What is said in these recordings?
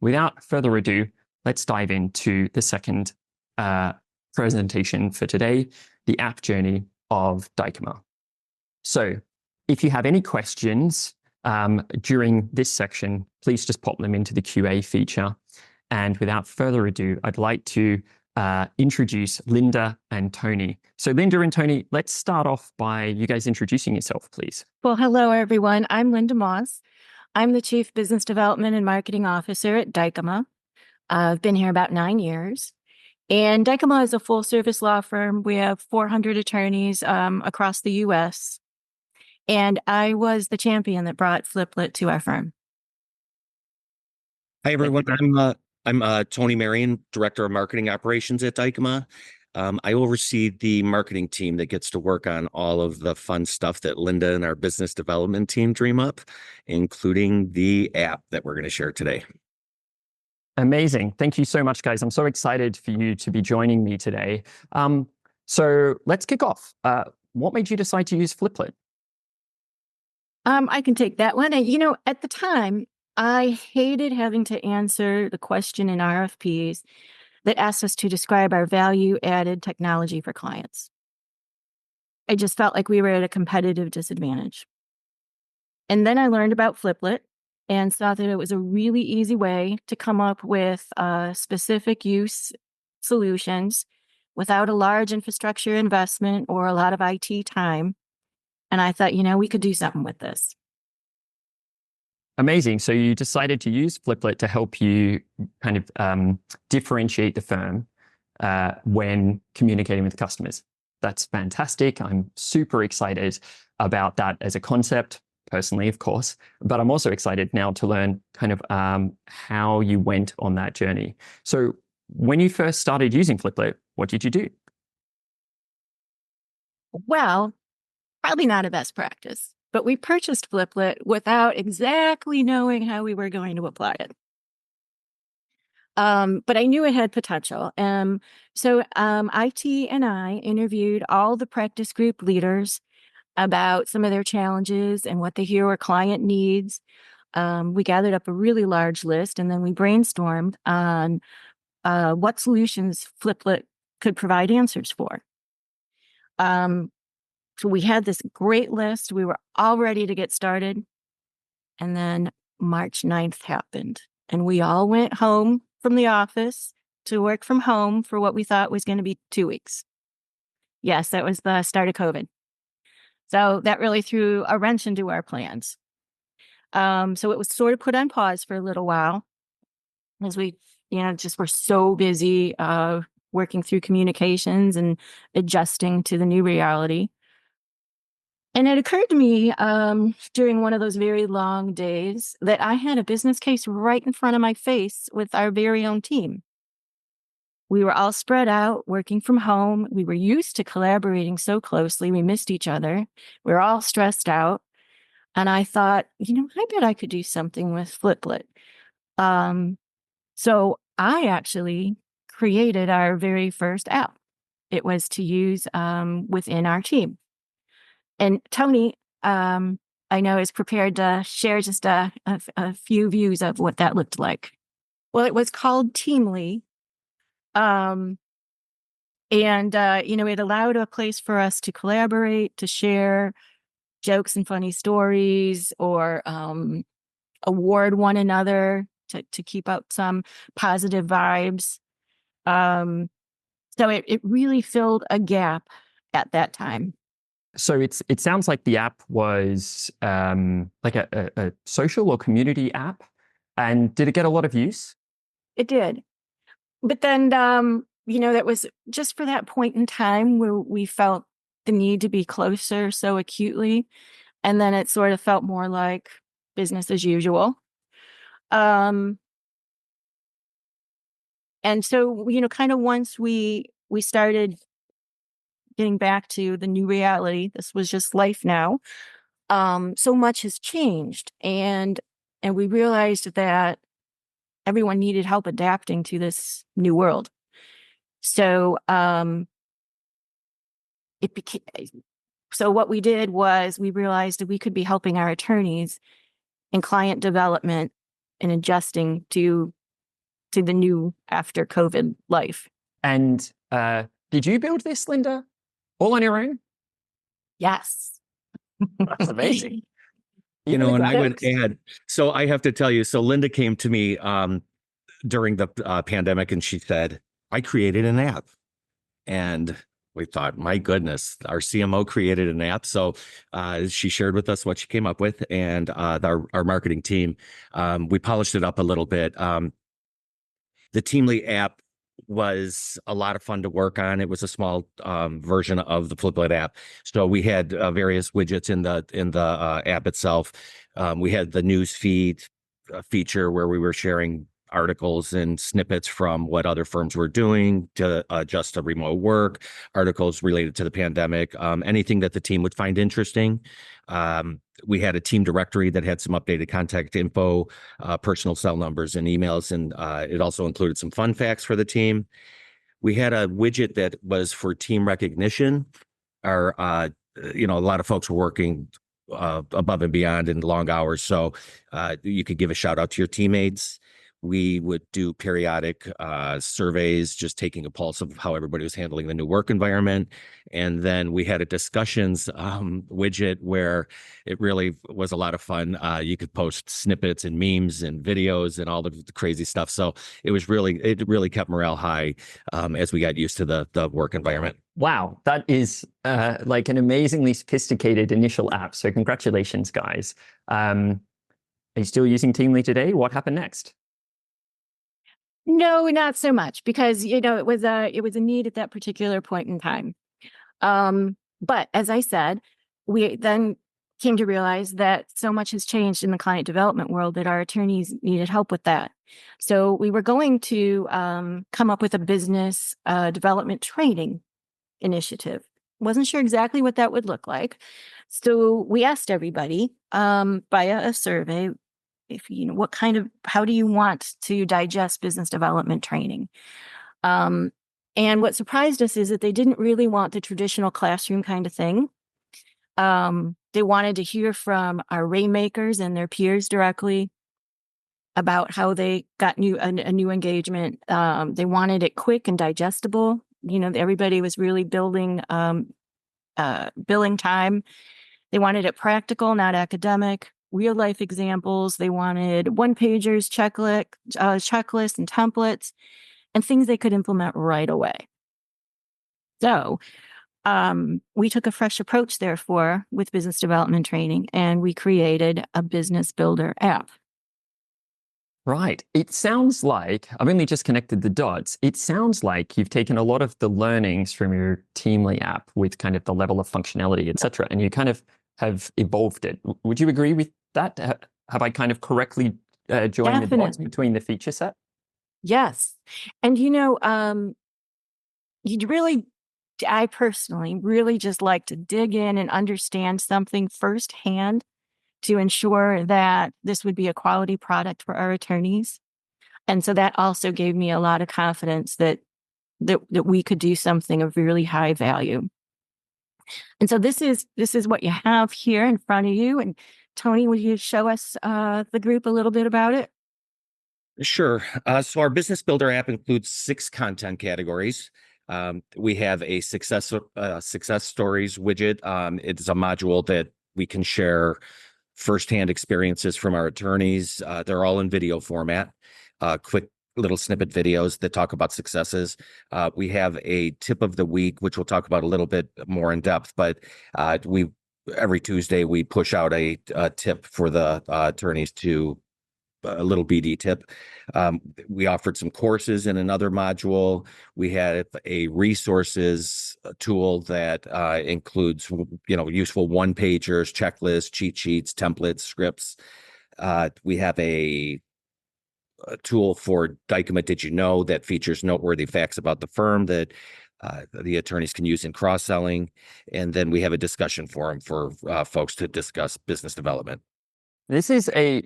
without further ado, let's dive into the second presentation for today, the app journey of Dykema. So if you have any questions during this section, please just pop them into the QA feature. And without further ado, I'd like to introduce Linda and Tony. So Linda and Tony, let's start off by you guys introducing yourself, please. Well, hello, everyone. I'm Linda Moss. I'm the Chief Business Development and Marketing Officer at Dykema. I've been here about 9 years. And Dykema is a full-service law firm. We have 400 attorneys across the U.S. And I was the champion that brought Fliplet to our firm. Hi, everyone. I'm Tony Marion, Director of Marketing Operations at Dykema. I oversee the marketing team that gets to work on all of the fun stuff that Linda and our business development team dream up, including the app that we're going to share today. Amazing. Thank you so much, guys. I'm so excited for you to be joining me today. So let's kick off. What made you decide to use Fliplet? I can take that one. And, at the time, I hated having to answer the question in RFPs that asked us to describe our value-added technology for clients. I just felt like we were at a competitive disadvantage. And then I learned about Fliplet and saw that it was a really easy way to come up with specific use solutions without a large infrastructure investment or a lot of IT time. And I thought, we could do something with this. Amazing. So you decided to use Fliplet to help you kind of differentiate the firm when communicating with customers. That's fantastic. I'm super excited about that as a concept, personally, of course, but I'm also excited now to learn kind of how you went on that journey. So when you first started using Fliplet, what did you do? Well, probably not a best practice, but we purchased Fliplet without exactly knowing how we were going to apply it. But I knew it had potential. So IT and I interviewed all the practice group leaders about some of their challenges and what they hear our client needs. We gathered up a really large list, and then we brainstormed on what solutions Fliplet could provide answers for. So we had this great list. We were all ready to get started. And then March 9th happened. And we all went home from the office to work from home for what we thought was going to be 2 weeks. Yes, that was the start of COVID. So that really threw a wrench into our plans. So it was sort of put on pause for a little while as we, just were so busy working through communications and adjusting to the new reality. And it occurred to me during one of those very long days that I had a business case right in front of my face with our very own team. We were all spread out, working from home. We were used to collaborating so closely. We missed each other. We were all stressed out. And I thought, I bet I could do something with Fliplet. So I actually created our very first app. It was to use within our team. And Tony, I know, is prepared to share just a few views of what that looked like. Well, it was called Teamly. And, it allowed a place for us to collaborate, to share jokes and funny stories, or award one another to keep up some positive vibes. So it really filled a gap at that time. So it sounds like the app was like a social or community app. And did it get a lot of use? It did. But then, that was just for that point in time where we felt the need to be closer so acutely. And then it sort of felt more like business as usual. And so, kind of once we started getting back to the new reality, this was just life now. So much has changed. And we realized that everyone needed help adapting to this new world. So so what we did was we realized that we could be helping our attorneys in client development and adjusting to to the new after COVID life. And did you build this, Linda, all on your own? Yes. That's amazing. And I would add, so I have to tell you, so Linda came to me during the pandemic and she said, I created an app. And we thought, my goodness, our CMO created an app. So she shared with us what she came up with, and our marketing team, we polished it up a little bit. The Teamly app was a lot of fun to work on. It was a small version of the Fliplet app. So we had various widgets in the app itself. We had the news feed feature where we were sharing articles and snippets from what other firms were doing to adjust to remote work, articles related to the pandemic, anything that the team would find interesting. We had a team directory that had some updated contact info, personal cell numbers and emails, and it also included some fun facts for the team. We had a widget that was for team recognition. A lot of folks were working above and beyond in long hours, so you could give a shout out to your teammates. We would do periodic surveys, just taking a pulse of how everybody was handling the new work environment. And then we had a discussions widget where it really was a lot of fun. You could post snippets and memes and videos and all the crazy stuff. So it really kept morale high as we got used to the work environment. Wow, that is like an amazingly sophisticated initial app. So congratulations, guys. Are you still using Teamly today? What happened next? No, not so much, because it was a need at that particular point in time. But as I said, we then came to realize that so much has changed in the client development world that our attorneys needed help with that. So we were going to come up with a business development training initiative. Wasn't sure exactly what that would look like. So we asked everybody via a survey, how do you want to digest business development training? And what surprised us is that they didn't really want the traditional classroom kind of thing. They wanted to hear from our rainmakers and their peers directly about how they got a new engagement. They wanted it quick and digestible. Everybody was really billing time. They wanted it practical, not academic. Real life examples. They wanted one-pagers, checklists and templates, and things they could implement right away. So we took a fresh approach, therefore, with business development training, and we created a business builder app. Right. It sounds like, I've only just connected the dots. It sounds like you've taken a lot of the learnings from your Teamly app with kind of the level of functionality, et cetera, and you kind of have evolved it. Would you agree with that? Have I kind of correctly joined the dots between the feature set? Yes. And I personally really just like to dig in and understand something firsthand to ensure that this would be a quality product for our attorneys. And so that also gave me a lot of confidence that we could do something of really high value. And so this is what you have here in front of you. And Tony, will you show us the group a little bit about it? Sure. So our business builder app includes 6 content categories. We have a success stories widget. It's a module that we can share firsthand experiences from our attorneys. They're all in video format, quick little snippet videos that talk about successes. We have a tip of the week, which we'll talk about a little bit more in depth, but every Tuesday we push out a tip for the attorneys to a little BD tip. We offered some courses in another module. We had a resources tool that includes, useful one-pagers, checklists, cheat sheets, templates, scripts. We have a tool for Dykema Did You Know that features noteworthy facts about the firm that the attorneys can use in cross-selling. And then we have a discussion forum for folks to discuss business development. This is a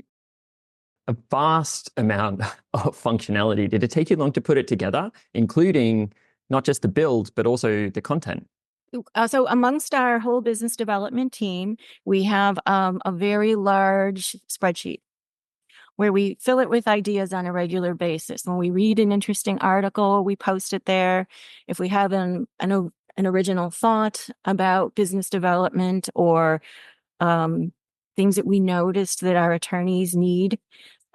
vast amount of functionality. Did it take you long to put it together, including not just the build, but also the content? So amongst our whole business development team, we have a very large spreadsheet where we fill it with ideas on a regular basis. When we read an interesting article, we post it there. If we have an original thought about business development or things that we noticed that our attorneys need,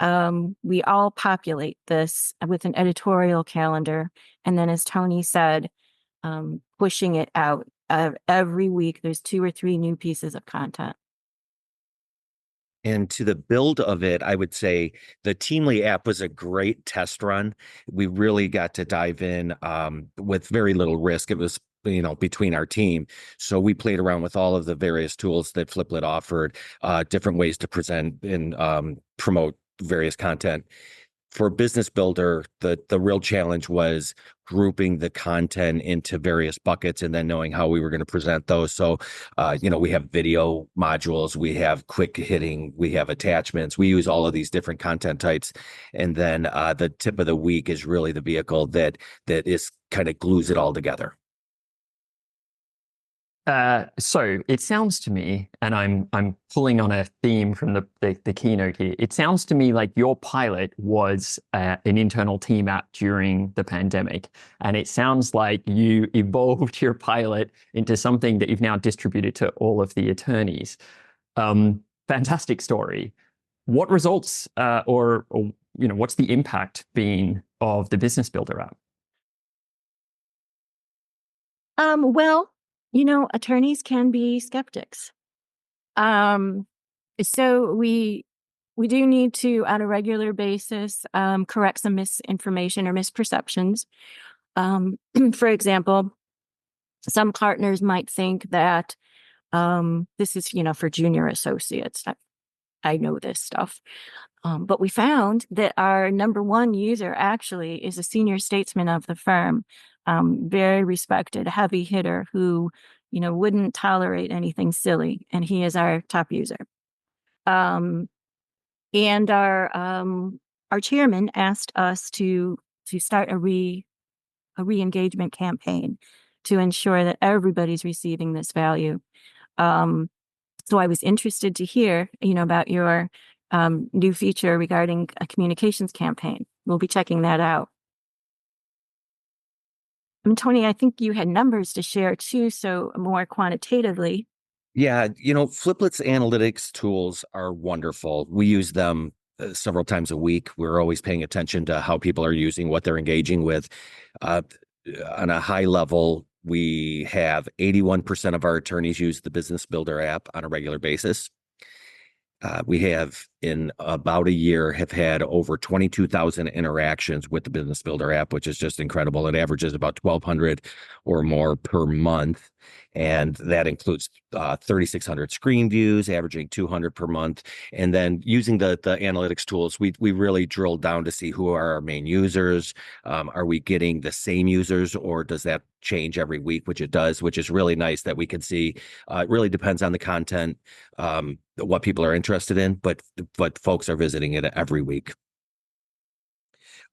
we all populate this with an editorial calendar. And then, as Tony said, pushing it out every week. There's 2 or 3 new pieces of content. And to the build of it, I would say the Teamly app was a great test run. We really got to dive in with very little risk. It was, between our team. So we played around with all of the various tools that Fliplet offered, different ways to present and promote various content. For Business Builder, the real challenge was grouping the content into various buckets and then knowing how we were going to present those. So, we have video modules, we have quick hitting, we have attachments. We use all of these different content types. And then the tip of the week is really the vehicle that is kind of glues it all together. So it sounds to me, and I'm pulling on a theme from the keynote here. It sounds to me like your pilot was an internal team app during the pandemic, and it sounds like you evolved your pilot into something that you've now distributed to all of the attorneys. Fantastic story. What results, or what's the impact been of the Business Builder app? Well, attorneys can be skeptics. So we do need to, on a regular basis, correct some misinformation or misperceptions. For example, some partners might think that this is, for junior associates. I know this stuff. But we found that our number 1 user actually is a senior statesman of the firm. Very respected, heavy hitter who, wouldn't tolerate anything silly. And he is our top user. And our chairman asked us to start a re-engagement campaign to ensure that everybody's receiving this value. So I was interested to hear, about your new feature regarding a communications campaign. We'll be checking that out. Tony, I think you had numbers to share too, so more quantitatively. Yeah, Fliplet's analytics tools are wonderful. We use them several times a week. We're always paying attention to how people are using, what they're engaging with. On a high level, we have 81% of our attorneys use the Business Builder app on a regular basis. We have, in about a year, have had over 22,000 interactions with the Business Builder app, which is just incredible. It averages about 1,200 or more per month. And that includes 3,600 screen views, averaging 200 per month. And then using the analytics tools, we really drilled down to see who are our main users. Are we getting the same users, or does that change every week, which it does, which is really nice that we can see. It really depends on the content, what people are interested in, but folks are visiting it every week.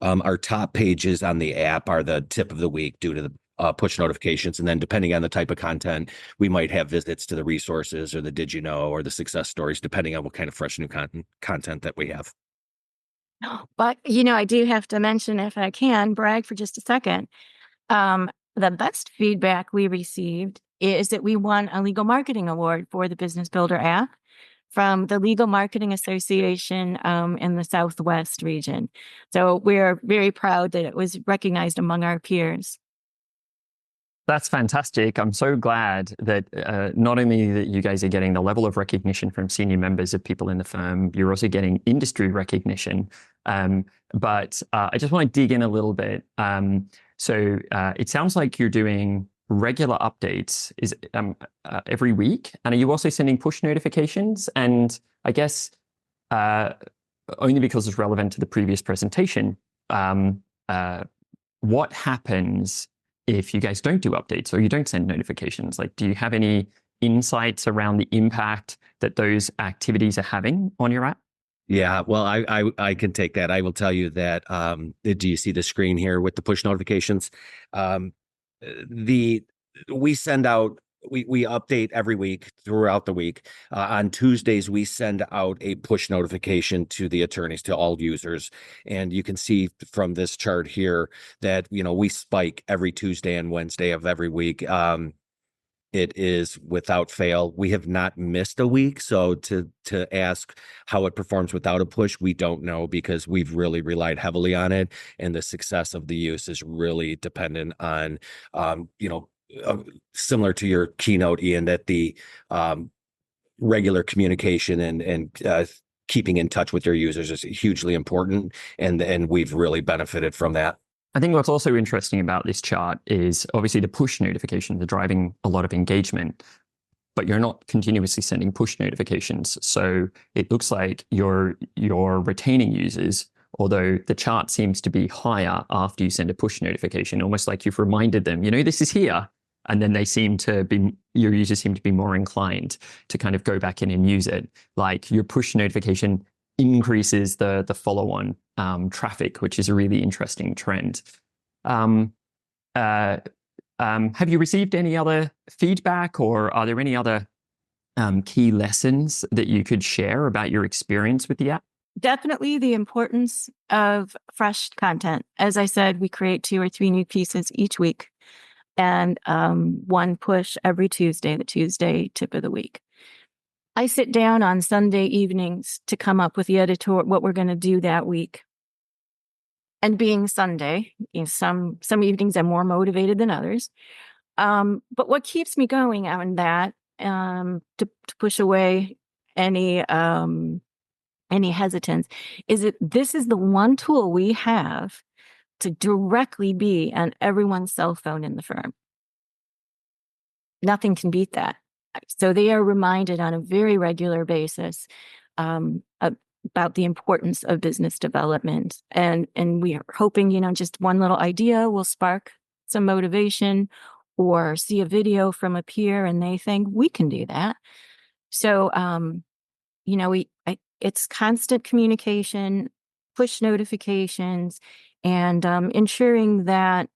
Our top pages on the app are the tip of the week due to the push notifications. And then depending on the type of content, we might have visits to the resources or the Did You Know or the success stories, depending on what kind of fresh new content that we have. But, I do have to mention, if I can, brag for just a second. The best feedback we received is that we won a legal marketing award for the Business Builder app from the Legal Marketing Association in the Southwest region. So we're very proud that it was recognized among our peers. That's fantastic. I'm so glad that not only that you guys are getting the level of recognition from senior members of people in the firm, you're also getting industry recognition. But I just want to dig in a little bit. So it sounds like you're doing regular updates every week. And are you also sending push notifications? And I guess only because it's relevant to the previous presentation, what happens if you guys don't do updates or you don't send notifications? Like, do you have any insights around the impact that those activities are having on your app? Yeah, well, I can take that. I will tell you that, do you see the screen here with the push notifications? We send out we update every week throughout the week. On Tuesdays, we send out a push notification to the attorneys, to all users. And you can see from this chart here that, we spike every Tuesday and Wednesday of every week. It is without fail. We have not missed a week. So to ask how it performs without a push, we don't know, because we've really relied heavily on it. And the success of the use is really dependent on, similar to your keynote, Ian, that the regular communication and keeping in touch with your users is hugely important. And we've really benefited from that. I think what's also interesting about this chart is obviously the push notifications are driving a lot of engagement, but you're not continuously sending push notifications. So it looks like you're retaining users, although the chart seems to be higher after you send a push notification, almost like you've reminded them, this is here. And then your users seem to be more inclined to kind of go back in and use it. Like your push notification increases the follow-on traffic, which is a really interesting trend. Have you received any other feedback, or are there any other key lessons that you could share about your experience with the app? Definitely the importance of fresh content. As I said, we create 2 or 3 new pieces each week, and 1 push every Tuesday, the Tuesday tip of the week. I sit down on Sunday evenings to come up with the what we're going to do that week. And being Sunday, some evenings I'm more motivated than others. But what keeps me going on that, to push away any hesitance, is that this is the one tool we have to directly be on everyone's cell phone in the firm. Nothing can beat that. So they are reminded on a very regular basis about the importance of business development. And we are hoping, just one little idea will spark some motivation, or see a video from a peer and they think we can do that. So, it's constant communication, push notifications, and ensuring that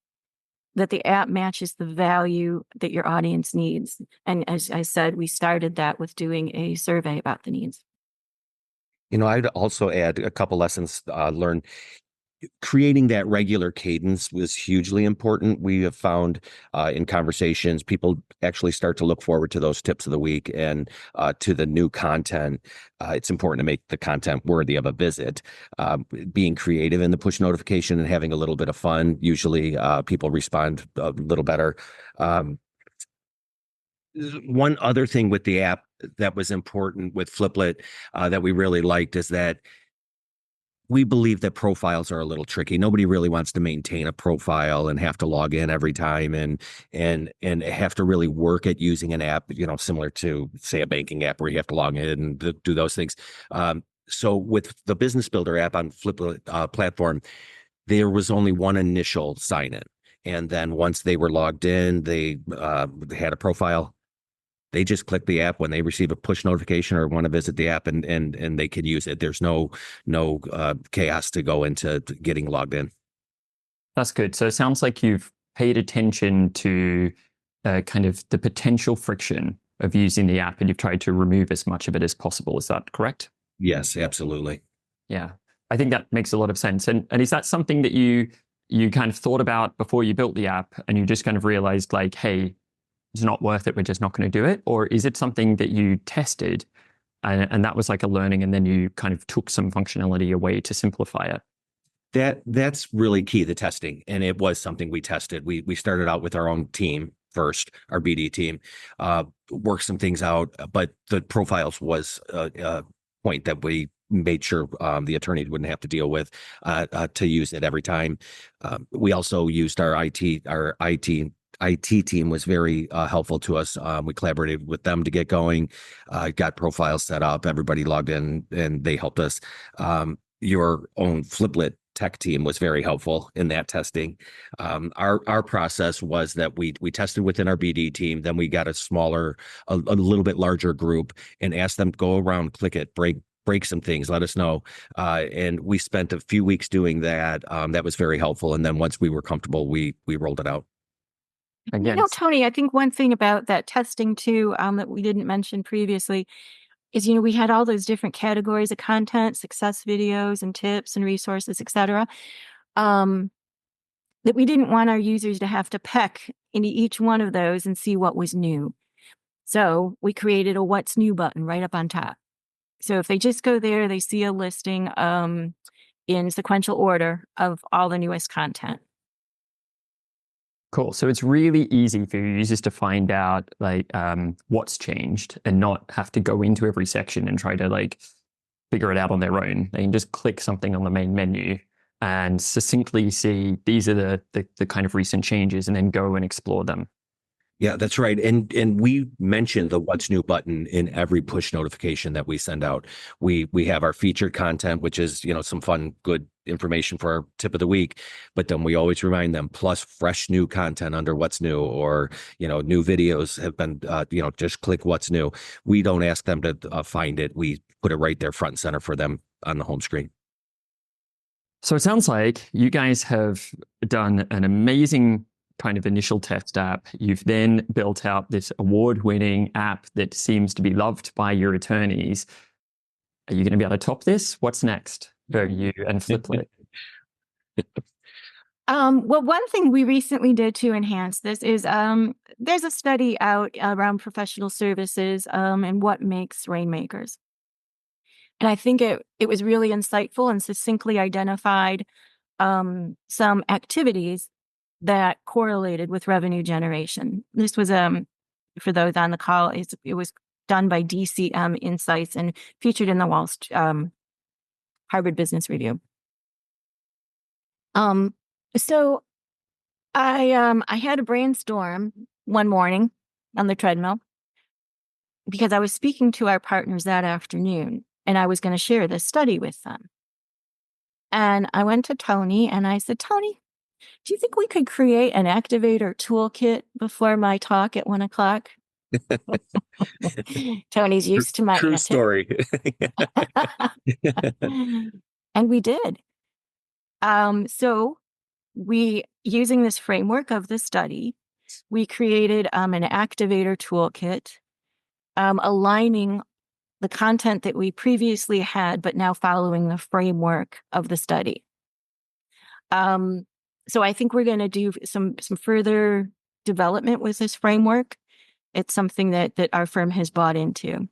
the app matches the value that your audience needs. And as I said, we started that with doing a survey about the needs. I'd also add a couple lessons learned. Creating that regular cadence was hugely important. We have found in conversations, people actually start to look forward to those tips of the week and to the new content. It's important to make the content worthy of a visit. Being creative in the push notification and having a little bit of fun, usually people respond a little better. One other thing with the app that was important with Fliplet that we really liked is that we believe that profiles are a little tricky. Nobody really wants to maintain a profile and have to log in every time and have to really work at using an app, similar to, say, a banking app where you have to log in and do those things. So with the Business Builder app on Fliplet platform, there was only one initial sign in. And then once they were logged in, they had a profile. They just click the app when they receive a push notification or want to visit the app, and they can use it. There's no chaos to go into getting logged in. That's good. So it sounds like you've paid attention to kind of the potential friction of using the app, and you've tried to remove as much of it as possible. Is that correct? Yes, absolutely. Yeah, I think that makes a lot of sense. And is that something that you kind of thought about before you built the app, and you just kind of realized, like, hey, it's not worth it, we're just not going to do it? Or is it something that you tested and that was like a learning, and then you kind of took some functionality away to simplify it? That's really key, the testing. And it was something we tested. We started out with our own team first, our BD team, worked some things out, but the profiles was a point that we made sure the attorney wouldn't have to deal with to use it every time. We also used our IT team was very helpful to us. We collaborated with them to get going, got profiles set up, everybody logged in, and they helped us. Your own Fliplet tech team was very helpful in that testing. Our process was that we tested within our BD team, then we got a little bit larger group and asked them to go around, click it, break some things, let us know. And we spent a few weeks doing that. That was very helpful. And then once we were comfortable, we rolled it out. again, Tony, I think one thing about that testing too, that we didn't mention previously is, we had all those different categories of content, success videos and tips and resources, etc. That we didn't want our users to have to peck into each one of those and see what was new. So we created a what's new button right up on top. So if they just go there, they see a listing in sequential order of all the newest content. cool. So it's really easy for your users to find out like what's changed and not have to go into every section and try to like figure it out on their own. They can just click something on the main menu and succinctly see these are the kind of recent changes and then go and explore them. Yeah, that's right. And we mentioned the what's new button in every push notification that we send out. We have our featured content, which is, some fun, good information for our tip of the week. But then we always remind them, plus fresh new content under what's new, or, new videos have been, just click what's new. We don't ask them to find it. We put it right there front and center for them on the home screen. So it sounds like you guys have done an amazing kind of initial test app. You've then built out this award-winning app that seems to be loved by your attorneys. Are you going to be able to top this? What's next for you and Fliplet? Well, one thing we recently did to enhance this is there's a study out around professional services and what makes rainmakers. And I think it was really insightful and succinctly identified some activities that correlated with revenue generation. This was, for those on the call, it was done by DCM Insights and featured in the Harvard Business Review. So I had a brainstorm one morning on the treadmill because I was speaking to our partners that afternoon and I was going to share this study with them. And I went to Tony and I said, Tony, do you think we could create an activator toolkit before my talk at 1:00? Tony's used to my true story. And we did. So we, using this framework of the study, we created an activator toolkit, aligning the content that we previously had, but now following the framework of the study. So I think we're going to do some further development with this framework. It's something that our firm has bought into.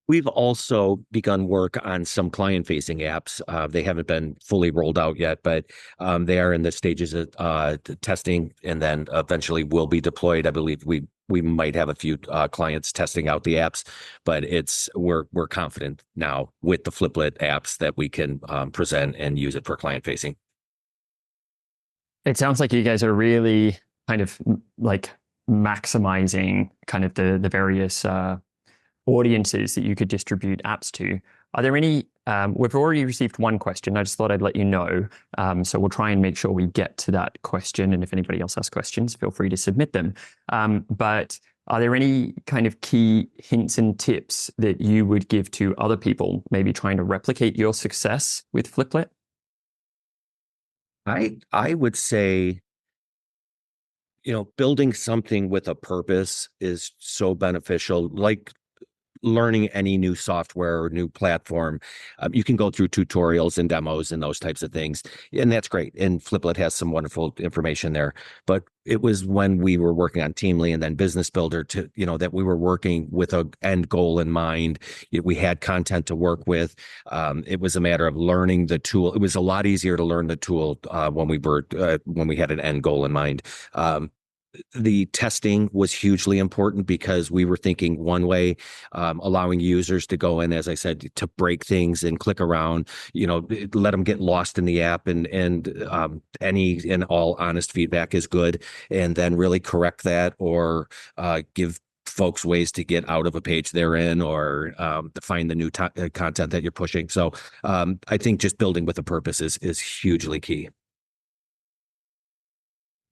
We've also begun work on some client-facing apps. They haven't been fully rolled out yet, but they are in the stages of testing, and then eventually will be deployed. I believe we might have a few clients testing out the apps, but we're confident now with the Fliplet apps that we can present and use it for client-facing. It sounds like you guys are really kind of like maximizing kind of the various audiences that you could distribute apps to. Are there any, we've already received one question. I just thought I'd let you know. So we'll try and make sure we get to that question. And if anybody else has questions, feel free to submit them. But are there any kind of key hints and tips that you would give to other people, maybe trying to replicate your success with Fliplet? I would say, building something with a purpose is so beneficial. Like learning any new software or new platform, you can go through tutorials and demos and those types of things, and that's great. And Fliplet has some wonderful information there. But it was when we were working on Teamly and then Business Builder that we were working with an end goal in mind. We had content to work with. It was a matter of learning the tool. It was a lot easier to learn the tool when we had an end goal in mind. The testing was hugely important because we were thinking one way, allowing users to go in, as I said, to break things and click around, let them get lost in the app, and any and all honest feedback is good, and then really correct that or give folks ways to get out of a page they're in, or to find the new content that you're pushing. So I think just building with a purpose is hugely key.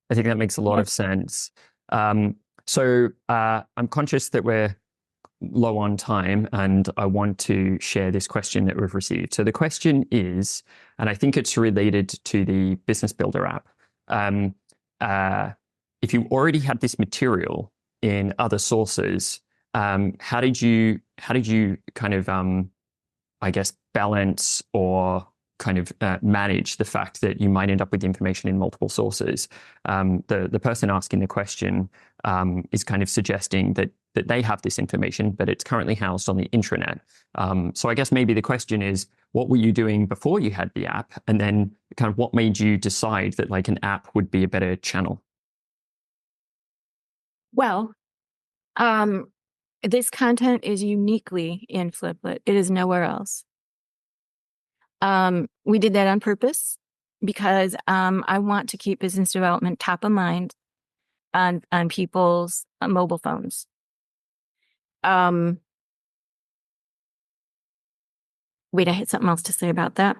I think that makes a lot of sense. So I'm conscious that we're low on time, and I want to share this question that we've received. So the question is, and I think it's related to the Business Builder app. if you already had this material in other sources, how did you kind of I guess balance or kind of manage the fact that you might end up with information in multiple sources? The person asking the question is kind of suggesting that they have this information, but it's currently housed on the intranet. So I guess maybe the question is, what were you doing before you had the app? And then kind of what made you decide that like an app would be a better channel? Well, this content is uniquely in Fliplet. It is nowhere else. We did that on purpose because I want to keep business development top of mind on people's mobile phones. Wait, I had something else to say about that.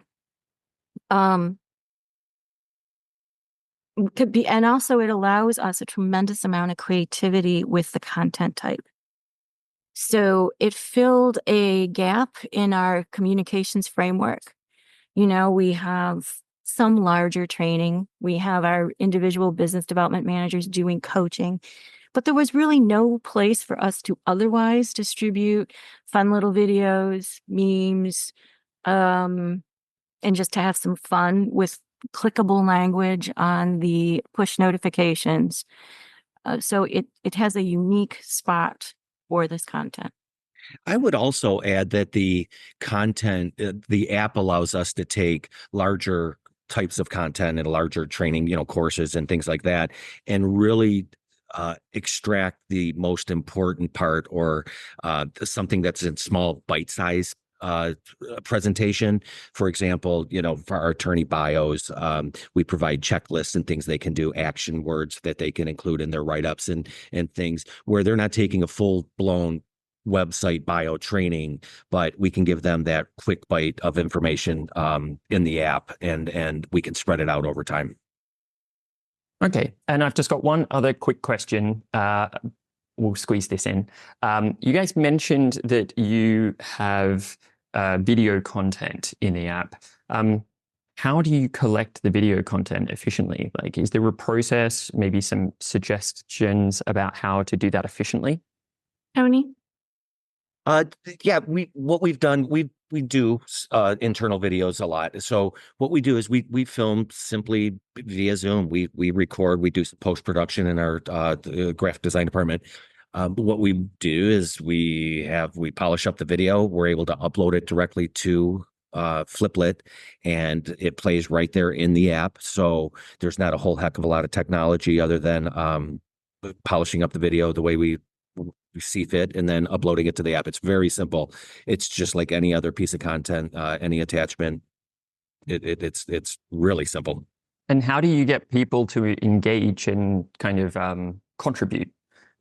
Could be, and also it allows us a tremendous amount of creativity with the content type. So it filled a gap in our communications framework. You know, we have some larger training. We have our individual business development managers doing coaching, but there was really no place for us to otherwise distribute fun little videos, memes, and just to have some fun with clickable language on the push notifications. So it has a unique spot for this content. I would also add that the content, the app allows us to take larger types of content and larger training, courses and things like that, and really extract the most important part, or something that's in small bite-sized presentation. For example, for our attorney bios, we provide checklists and things they can do, action words that they can include in their write-ups and things, where they're not taking a full-blown website bio training, but we can give them that quick bite of information in the app, and we can spread it out over time. Okay, and I've just got one other quick question. We'll squeeze this in. You guys mentioned that you have video content in the app. How do you collect the video content efficiently? Like, is there a process, maybe some suggestions about how to do that efficiently? Tony? Yeah, what we've done, we do internal videos a lot. So what we do is we film simply via Zoom. We record, we do post-production in our graphic design department. What we do is we polish up the video. We're able to upload it directly to Fliplet, and it plays right there in the app. So there's not a whole heck of a lot of technology other than polishing up the video the way we see fit, and then uploading it to the app. It's very simple. It's just like any other piece of content, any attachment. It's really simple. And how do you get people to engage and kind of contribute?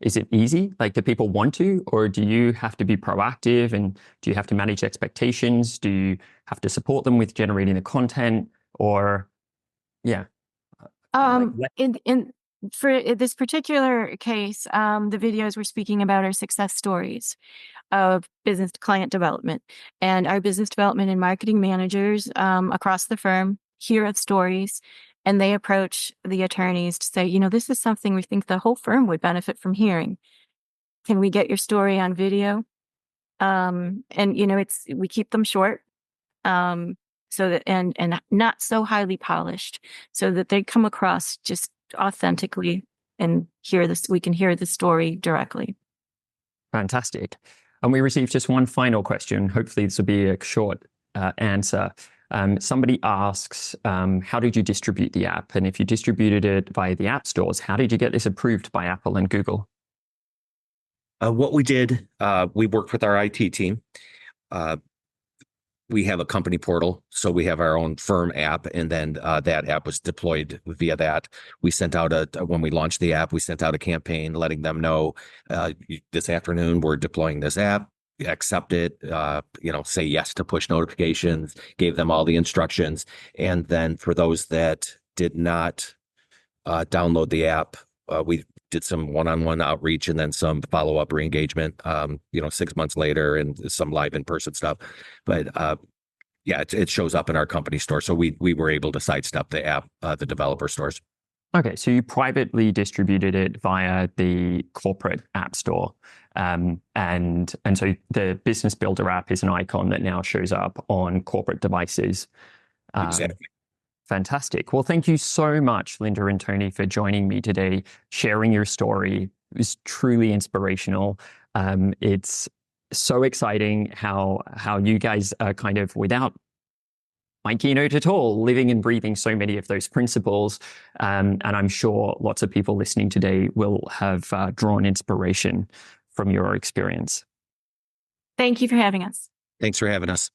Is it easy? Like, do people want to, or do you have to be proactive, and do you have to manage expectations? Do you have to support them with generating the content, or yeah? For this particular case, the videos we're speaking about are success stories of business client development, and our business development and marketing managers across the firm hear of stories, and they approach the attorneys to say, this is something we think the whole firm would benefit from hearing. Can we get your story on video? And we keep them short, so that and not so highly polished, so that they come across just authentically and we can hear the story directly. Fantastic. And we received just one final question. Hopefully this will be a short answer. Somebody asks, how did you distribute the app? And if you distributed it via the app stores, how did you get this approved by Apple and Google? What we did, we worked with our IT team. We have a company portal, so we have our own firm app, and then that app was deployed via that. We sent out when we launched the app, we sent out a campaign letting them know, this afternoon we're deploying this app, accept it, say yes to push notifications, gave them all the instructions. And then for those that did not download the app, we did some one-on-one outreach and then some follow-up re-engagement, 6 months later, and some live in-person stuff. But it shows up in our company store. So we were able to sidestep the app, the developer stores. Okay, so you privately distributed it via the corporate app store. And so the Business Builder app is an icon that now shows up on corporate devices. Exactly. Fantastic. Well, thank you so much, Linda and Tony, for joining me today, sharing your story. It was truly inspirational. It's so exciting how you guys are kind of, without my keynote at all, living and breathing so many of those principles. And I'm sure lots of people listening today will have drawn inspiration from your experience. Thank you for having us. Thanks for having us.